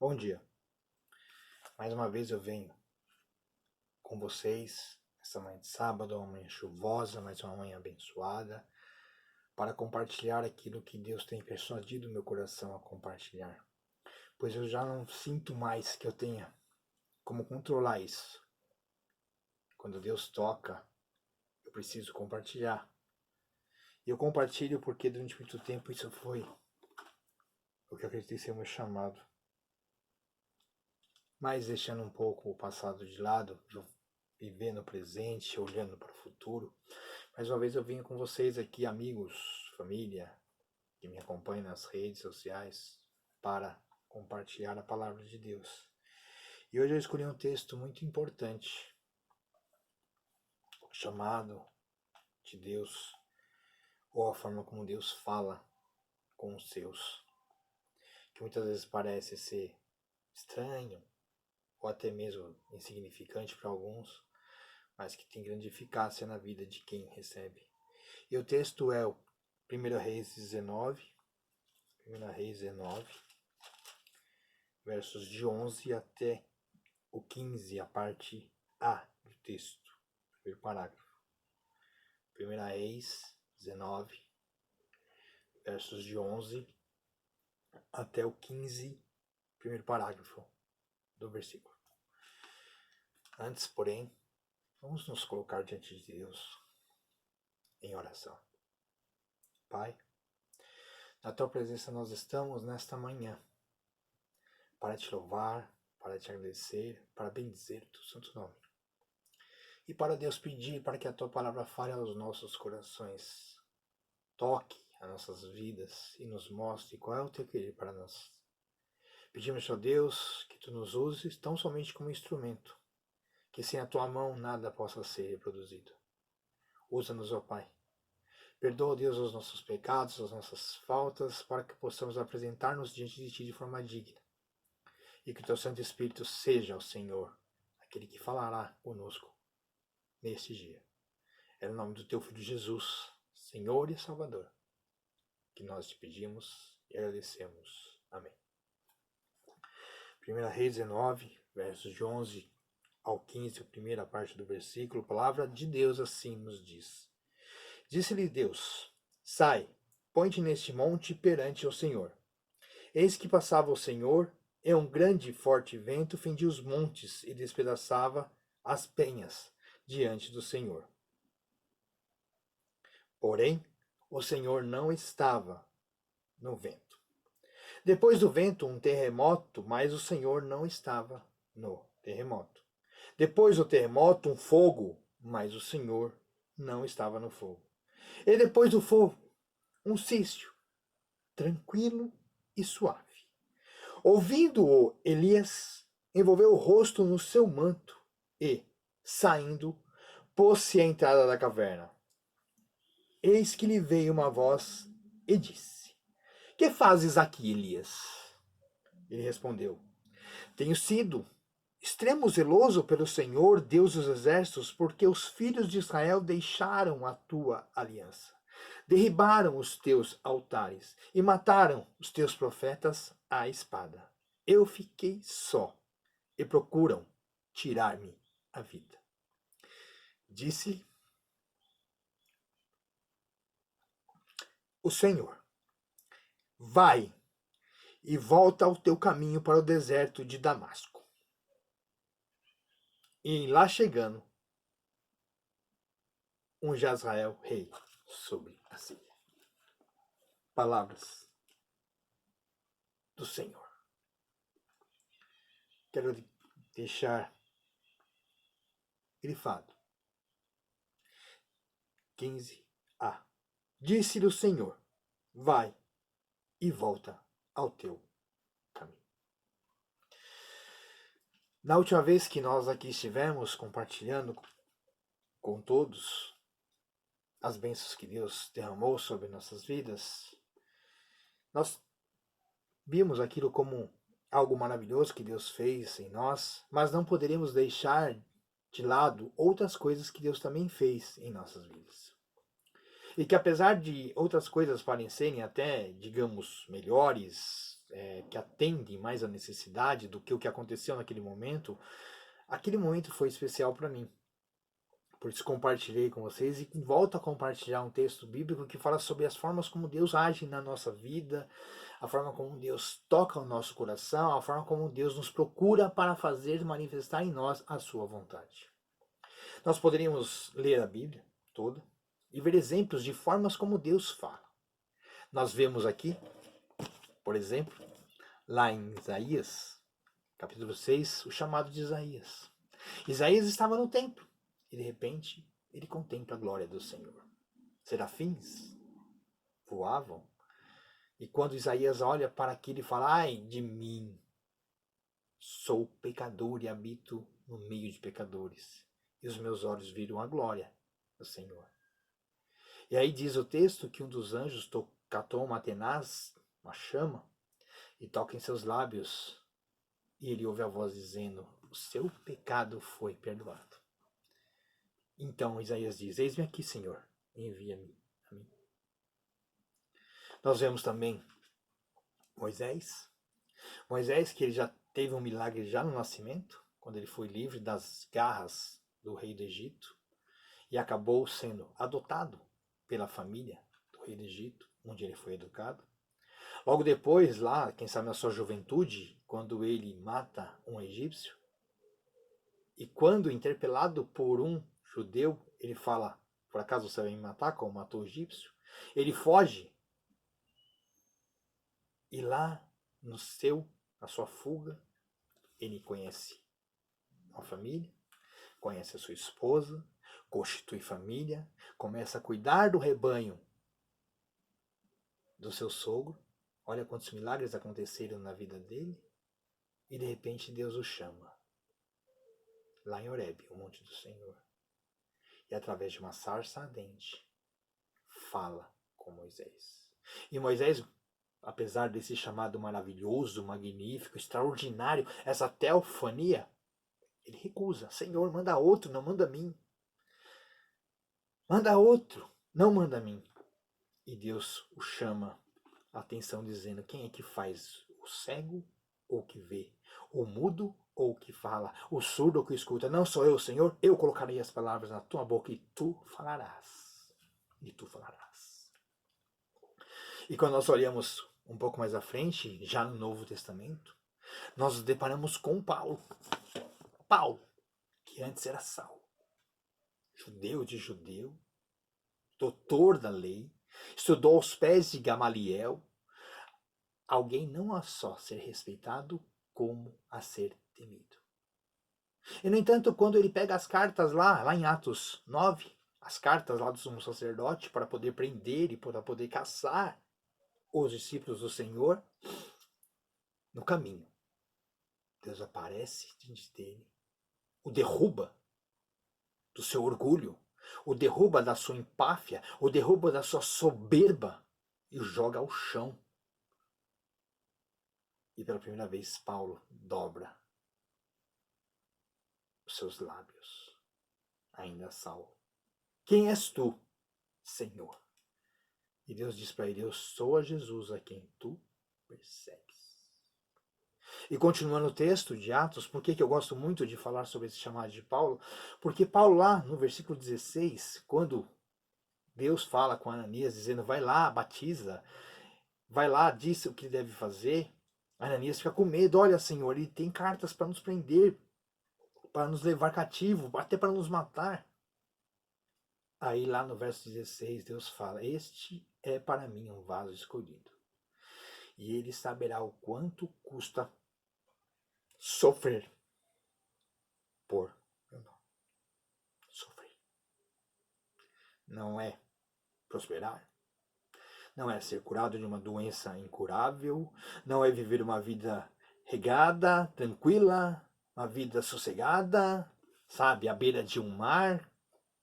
Bom dia. Mais uma vez eu venho com vocês, esta manhã de sábado, uma manhã chuvosa, mas uma manhã abençoada, para compartilhar aquilo que Deus tem persuadido meu coração a compartilhar. Pois eu já não sinto mais que eu tenha como controlar isso. Quando Deus toca, eu preciso compartilhar. E eu compartilho porque durante muito tempo isso foi o que eu acreditei ser o meu chamado. Mas deixando um pouco o passado de lado, viver no presente, olhando para o futuro. Mais uma vez eu venho com vocês aqui, amigos, família, que me acompanham nas redes sociais, para compartilhar a palavra de Deus. E hoje eu escolhi um texto muito importante, o chamado de Deus, ou a forma como Deus fala com os seus, que muitas vezes parece ser estranho, ou até mesmo insignificante para alguns, mas que tem grande eficácia na vida de quem recebe. E o texto é o 1 Reis 19, versos de 11 até o 15, a parte A do texto, primeiro parágrafo. 1 Reis 19, versos de 11 até o 15, primeiro parágrafo do versículo. Antes, porém, vamos nos colocar diante de Deus em oração. Pai, na Tua presença nós estamos nesta manhã para Te louvar, para Te agradecer, para bendizer Teu santo nome. E para Deus pedir para que a Tua palavra fale aos nossos corações, toque as nossas vidas e nos mostre qual é o Teu querer para nós. Pedimos, ó Deus, que Tu nos uses tão somente como instrumento, que sem a Tua mão nada possa ser reproduzido. Usa-nos, ó Pai. Perdoa, Deus, os nossos pecados, as nossas faltas, para que possamos apresentar-nos diante de Ti de forma digna. E que o Teu Santo Espírito seja o Senhor, aquele que falará conosco neste dia. É no nome do Teu Filho Jesus, Senhor e Salvador, que nós te pedimos e agradecemos. Amém. 1 Reis 19, versos de 11 ao 15, a primeira parte do versículo, a palavra de Deus assim nos diz. Disse-lhe Deus: Sai, põe-te neste monte perante o Senhor. Eis que passava o Senhor, e um grande e forte vento fendia os montes e despedaçava as penhas diante do Senhor. Porém, o Senhor não estava no vento. Depois do vento, um terremoto, mas o Senhor não estava no terremoto. Depois do terremoto, um fogo, mas o Senhor não estava no fogo. E depois do fogo, um silêncio, tranquilo e suave. Ouvindo-o, Elias envolveu o rosto no seu manto e, saindo, pôs-se à entrada da caverna. Eis que lhe veio uma voz e disse: Que fazes aqui, Elias? Ele respondeu: Tenho sido extremo zeloso pelo Senhor, Deus dos exércitos, porque os filhos de Israel deixaram a tua aliança, derribaram os teus altares e mataram os teus profetas à espada. Eu fiquei só e procuram tirar-me a vida. Disse o Senhor: Vai e volta ao teu caminho para o deserto de Damasco. E lá chegando, um Jezreel rei sobre a Síria. Palavras do Senhor. Quero deixar grifado. 15a. Disse-lhe o Senhor: Vai e volta ao teu caminho. Na última vez que nós aqui estivemos compartilhando com todos as bênçãos que Deus derramou sobre nossas vidas, nós vimos aquilo como algo maravilhoso que Deus fez em nós, mas não poderíamos deixar de lado outras coisas que Deus também fez em nossas vidas. E que apesar de outras coisas parecerem até, digamos, melhores, que atendem mais à necessidade do que o que aconteceu naquele momento, aquele momento foi especial para mim. Por isso compartilhei com vocês e volto a compartilhar um texto bíblico que fala sobre as formas como Deus age na nossa vida, a forma como Deus toca o nosso coração, a forma como Deus nos procura para fazer manifestar em nós a sua vontade. Nós poderíamos ler a Bíblia toda e ver exemplos de formas como Deus fala. Nós vemos aqui, por exemplo, lá em Isaías, capítulo 6, o chamado de Isaías. Isaías estava no templo e de repente ele contempla a glória do Senhor. Serafins voavam e quando Isaías olha para aquilo e fala: ai de mim, sou pecador e habito no meio de pecadores, e os meus olhos viram a glória do Senhor. E aí diz o texto que um dos anjos catou uma tenaz, uma chama, e toca em seus lábios, e ele ouve a voz dizendo: o seu pecado foi perdoado. Então Isaías diz: eis-me aqui, Senhor, envia-me a mim. Nós vemos também Moisés, que ele já teve um milagre já no nascimento, quando ele foi livre das garras do rei do Egito, e acabou sendo adotado pela família do rei do Egito, onde ele foi educado. Logo depois, lá, quem sabe na sua juventude, quando ele mata um egípcio, e quando interpelado por um judeu, ele fala: por acaso você vai me matar como matou o egípcio? Ele foge. E lá, na sua fuga, ele conhece uma família, conhece a sua esposa, constitui família, começa a cuidar do rebanho do seu sogro. Olha quantos milagres aconteceram na vida dele. E de repente Deus o chama. Lá em Horebe, o monte do Senhor. E através de uma sarça ardente, fala com Moisés. E Moisés, apesar desse chamado maravilhoso, magnífico, extraordinário, essa teofania, ele recusa. Senhor, manda outro, não manda a mim. Manda outro, não manda a mim. E Deus o chama a atenção dizendo: quem é que faz? O cego ou o que vê? O mudo ou o que fala? O surdo ou o que escuta? Não sou eu, Senhor. Eu colocarei as palavras na tua boca e tu falarás. E tu falarás. E quando nós olhamos um pouco mais à frente, já no Novo Testamento, nós nos deparamos com Paulo. Paulo, que antes era Saulo. Judeu de judeu, doutor da lei, estudou aos pés de Gamaliel, alguém não a só ser respeitado, como a ser temido. E no entanto, quando ele pega as cartas lá em Atos 9, as cartas lá do sumo sacerdote, para poder prender e para poder caçar os discípulos do Senhor, no caminho, Deus aparece diante dele, o derruba do seu orgulho, o derruba da sua empáfia, o derruba da sua soberba e o joga ao chão. E pela primeira vez Paulo dobra os seus lábios, ainda Saulo: quem és tu, Senhor? E Deus diz para ele: eu sou a Jesus a quem tu persegues. E continuando o texto de Atos, por que eu gosto muito de falar sobre esse chamado de Paulo? Porque Paulo lá no versículo 16, quando Deus fala com Ananias dizendo: vai lá, batiza, vai lá, diz o que deve fazer, Ananias fica com medo. Olha, Senhor, ele tem cartas para nos prender, para nos levar cativo, até para nos matar. Aí lá no verso 16 Deus fala: este é para mim um vaso escolhido, e ele saberá o quanto custa sofrer por meu nome. Sofrer não é prosperar, não é ser curado de uma doença incurável, não é viver uma vida regada, tranquila, uma vida sossegada, sabe, à beira de um mar,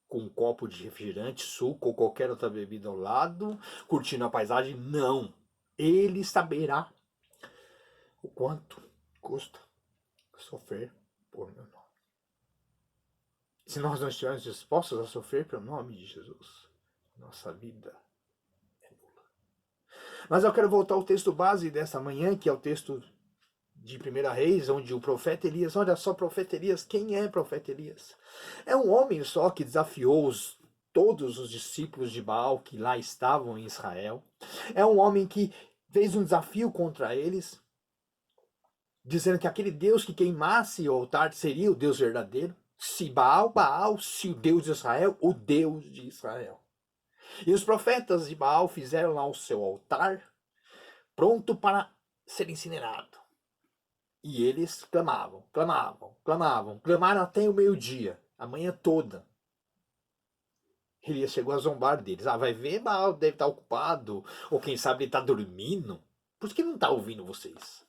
com um copo de refrigerante, suco ou qualquer outra bebida ao lado, curtindo a paisagem. Não. Ele saberá o quanto custa sofrer por meu nome. Se nós não estivermos dispostos a sofrer pelo nome de Jesus, nossa vida é nula. Mas eu quero voltar ao texto base dessa manhã, que é o texto de 1 Reis, onde o profeta Elias, olha só, profeta Elias, quem é profeta Elias? É um homem só que desafiou todos os discípulos de Baal que lá estavam em Israel. É um homem que fez um desafio contra eles, dizendo que aquele Deus que queimasse o altar seria o Deus verdadeiro. Se Baal, Baal, se o Deus de Israel, o Deus de Israel. E os profetas de Baal fizeram lá o seu altar, pronto para ser incinerado. E eles clamavam, clamavam, clamavam, clamaram até o meio-dia, a manhã toda. Elias chegou a zombar deles. Ah, vai ver, Baal deve estar ocupado, ou quem sabe ele está dormindo. Por que não está ouvindo vocês?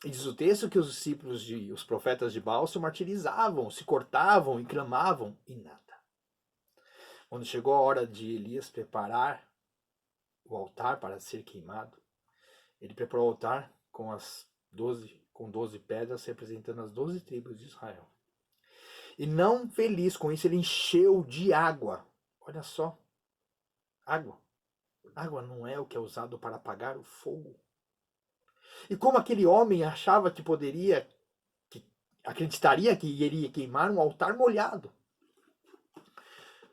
E diz o texto que os discípulos, os profetas de Baal se martirizavam, se cortavam e clamavam, e nada. Quando chegou a hora de Elias preparar o altar para ser queimado, ele preparou o altar com 12 pedras representando as 12 tribos de Israel. E não feliz com isso, ele encheu de água. Olha só, água. Água não é o que é usado para apagar o fogo. E como aquele homem achava que poderia, acreditaria que iria queimar um altar molhado?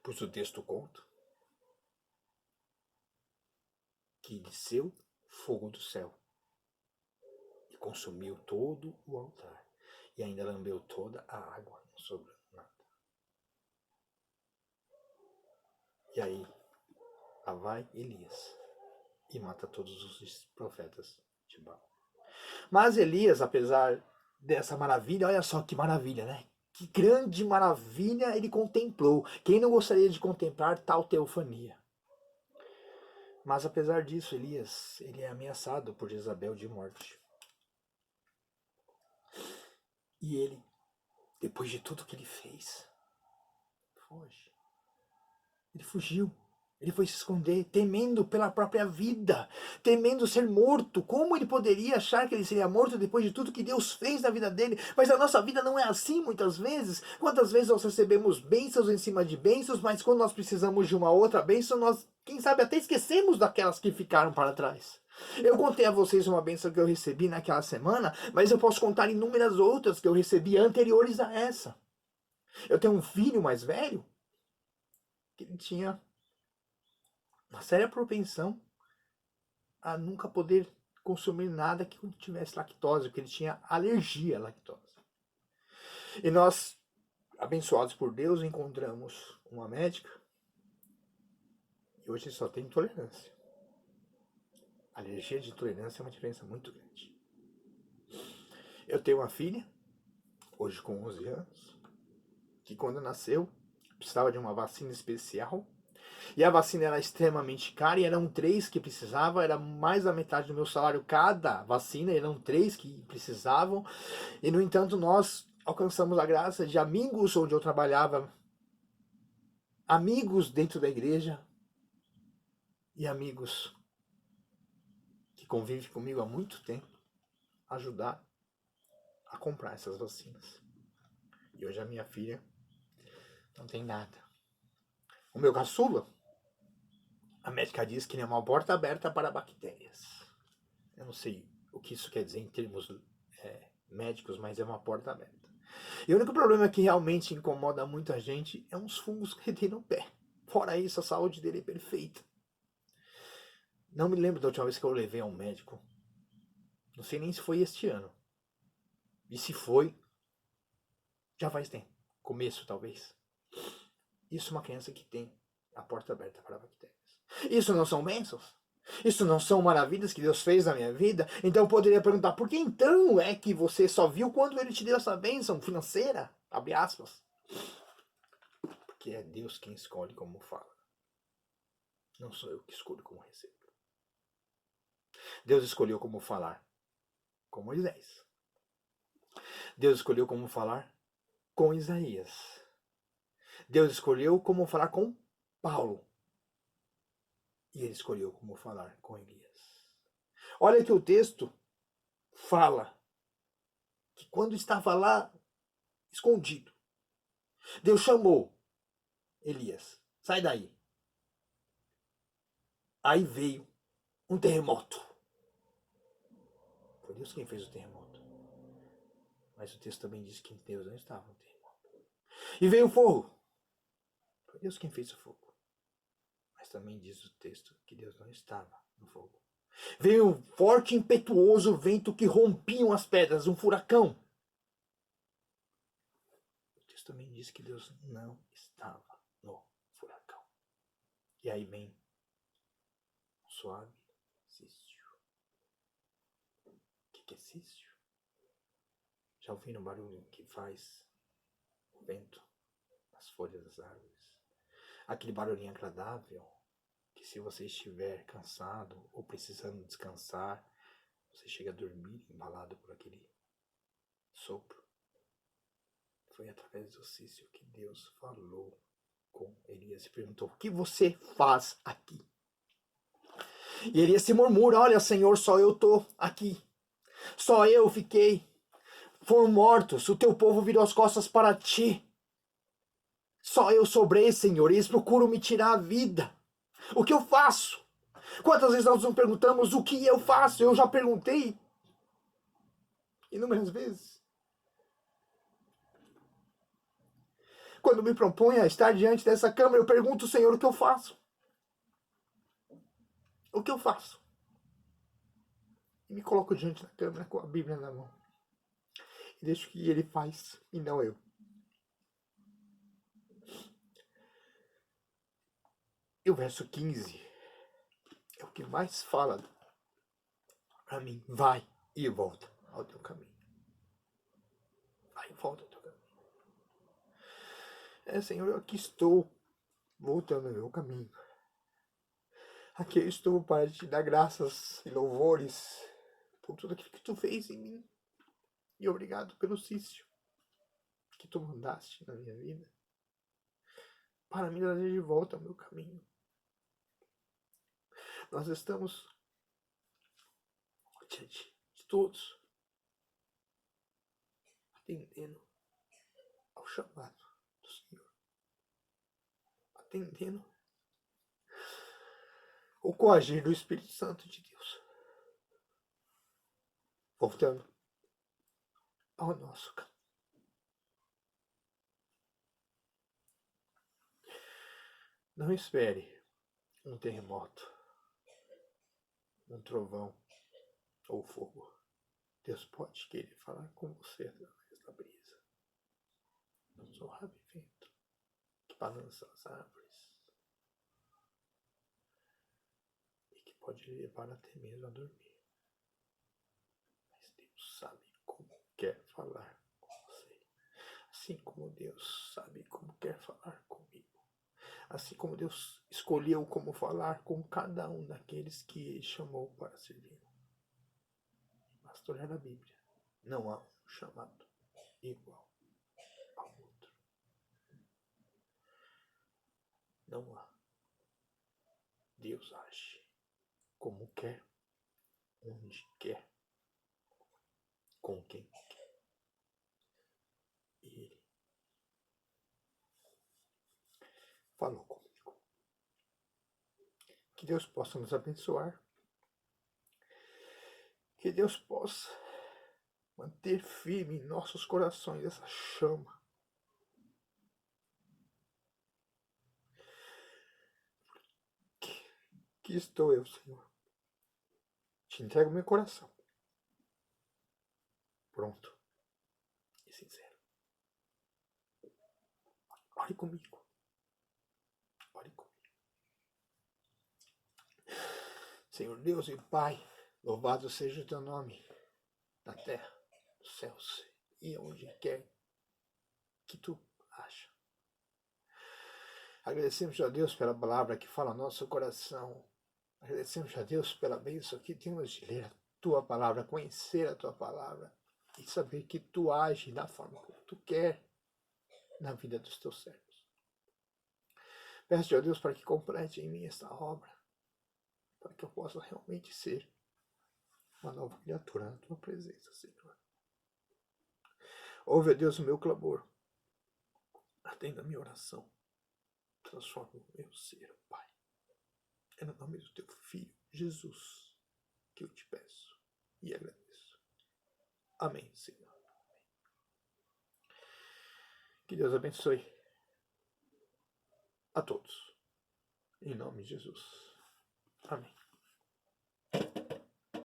Pois o texto conta que desceu fogo do céu e consumiu todo o altar. E ainda lambeu toda a água, não sobrou nada. E aí, lá vai Elias e mata todos os profetas de Baal. Mas Elias, apesar dessa maravilha, olha só que maravilha, né? Que grande maravilha ele contemplou. Quem não gostaria de contemplar tal teofania? Mas apesar disso, Elias, ele é ameaçado por Jezabel de morte. E ele, depois de tudo que ele fez, foge. Ele fugiu. Ele foi se esconder, temendo pela própria vida, temendo ser morto. Como ele poderia achar que ele seria morto depois de tudo que Deus fez na vida dele? Mas a nossa vida não é assim muitas vezes. Quantas vezes nós recebemos bênçãos em cima de bênçãos, mas quando nós precisamos de uma outra bênção, nós, quem sabe, até esquecemos daquelas que ficaram para trás. Eu contei a vocês uma bênção que eu recebi naquela semana, mas eu posso contar inúmeras outras que eu recebi anteriores a essa. Eu tenho um filho mais velho que ele tinha uma séria propensão a nunca poder consumir nada que tivesse lactose, porque ele tinha alergia à lactose. E nós, abençoados por Deus, encontramos uma médica e hoje só tem intolerância. Alergia de intolerância é uma diferença muito grande. Eu tenho uma filha, hoje com 11 anos, que quando nasceu precisava de uma vacina especial. E a vacina era extremamente cara e eram 3 que precisavam, era mais da metade do meu salário cada vacina, eram 3 que precisavam. E no entanto nós alcançamos a graça de amigos onde eu trabalhava, amigos dentro da igreja e amigos que convivem comigo há muito tempo, ajudar a comprar essas vacinas. E hoje a minha filha não tem nada. O meu caçula, a médica diz que ele é uma porta aberta para bactérias. Eu não sei o que isso quer dizer em termos médicos, mas é uma porta aberta. E o único problema que realmente incomoda muita gente é uns fungos que ele tem no pé. Fora isso, a saúde dele é perfeita. Não me lembro da última vez que eu levei a um médico. Não sei nem se foi este ano. E se foi, já faz tempo. Começo, talvez. Isso é uma criança que tem a porta aberta para bactérias. Isso não são bênçãos? Isso não são maravilhas que Deus fez na minha vida? Então eu poderia perguntar, por que então é que você só viu quando Ele te deu essa bênção financeira? Abre aspas. Porque é Deus quem escolhe como fala. Não sou eu que escolho como recebo. Deus escolheu como falar com Moisés. Deus escolheu como falar com Isaías. Deus escolheu como falar com Paulo. E ele escolheu como falar com Elias. Olha que o texto fala que quando estava lá escondido, Deus chamou Elias. Sai daí. Aí veio um terremoto. Foi Deus quem fez o terremoto. Mas o texto também diz que Deus não estava no terremoto. E veio o fogo. Foi Deus quem fez o fogo. Mas também diz o texto que Deus não estava no fogo. Veio um forte e impetuoso vento que rompiam as pedras, um furacão. O texto também diz que Deus não estava no furacão. E aí vem um suave sício. O que é sício? Já ouviram o barulho que faz o vento nas folhas das árvores? Aquele barulhinho agradável que, se você estiver cansado ou precisando descansar, você chega a dormir embalado por aquele sopro. Foi através do sício que Deus falou com Elias e perguntou: o que você faz aqui? E Elias se murmura: olha, Senhor, só eu estou aqui. Só eu fiquei. Foram mortos, o teu povo virou as costas para ti. Só eu sobrei, Senhor, e eles procuram me tirar a vida. O que eu faço? Quantas vezes nós nos perguntamos o que eu faço? Eu já perguntei inúmeras vezes. Quando me proponho a estar diante dessa câmera, eu pergunto, Senhor, o que eu faço? O que eu faço? E me coloco diante da câmera com a Bíblia na mão. E deixo que Ele faz, e não eu. E o verso 15 é o que mais fala para mim. Vai e volta ao teu caminho. Vai e volta ao teu caminho. Senhor, eu aqui estou voltando ao meu caminho. Aqui eu estou para te dar graças e louvores por tudo aquilo que tu fez em mim. E obrigado pelo sício que tu mandaste na minha vida para me trazer de volta ao meu caminho. Nós estamos diante de todos atendendo ao chamado do Senhor, atendendo o coagir do Espírito Santo de Deus, voltando ao nosso caminho. Não espere um terremoto, um trovão ou fogo. Deus pode querer falar com você através da brisa, um suave vento que balança as árvores e que pode lhe levar até mesmo a dormir. Mas Deus sabe como quer falar com você, assim como Deus sabe como quer falar comigo, assim como Deus escolheu como falar com cada um daqueles que Ele chamou para servir. Basta olhar na Bíblia, não há um chamado igual ao outro. Não há. Deus age como quer, onde quer, com quem quer. E Ele falou comigo. Que Deus possa nos abençoar. Que Deus possa manter firme em nossos corações essa chama. Que estou eu, Senhor. Te entrego meu coração. Pronto e sincero. Ore comigo. Ore comigo. Senhor Deus e Pai, louvado seja o teu nome na terra, nos céus e onde quer que tu acha. Agradecemos a Deus pela palavra que fala no nosso coração. Agradecemos a Deus pela bênção que temos de ler a tua palavra, conhecer a tua palavra e saber que tu age da forma como tu quer na vida dos teus servos. Peço a Deus para que complete em mim esta obra, para que eu possa realmente ser uma nova criatura na tua presença, Senhor. Ouve, a Deus, o meu clamor. Atenda a minha oração. Transforma o meu ser, Pai. É no nome do teu Filho, Jesus. que eu te peço e agradeço. Amém, Senhor. Que Deus abençoe a todos. Em nome de Jesus. Amém.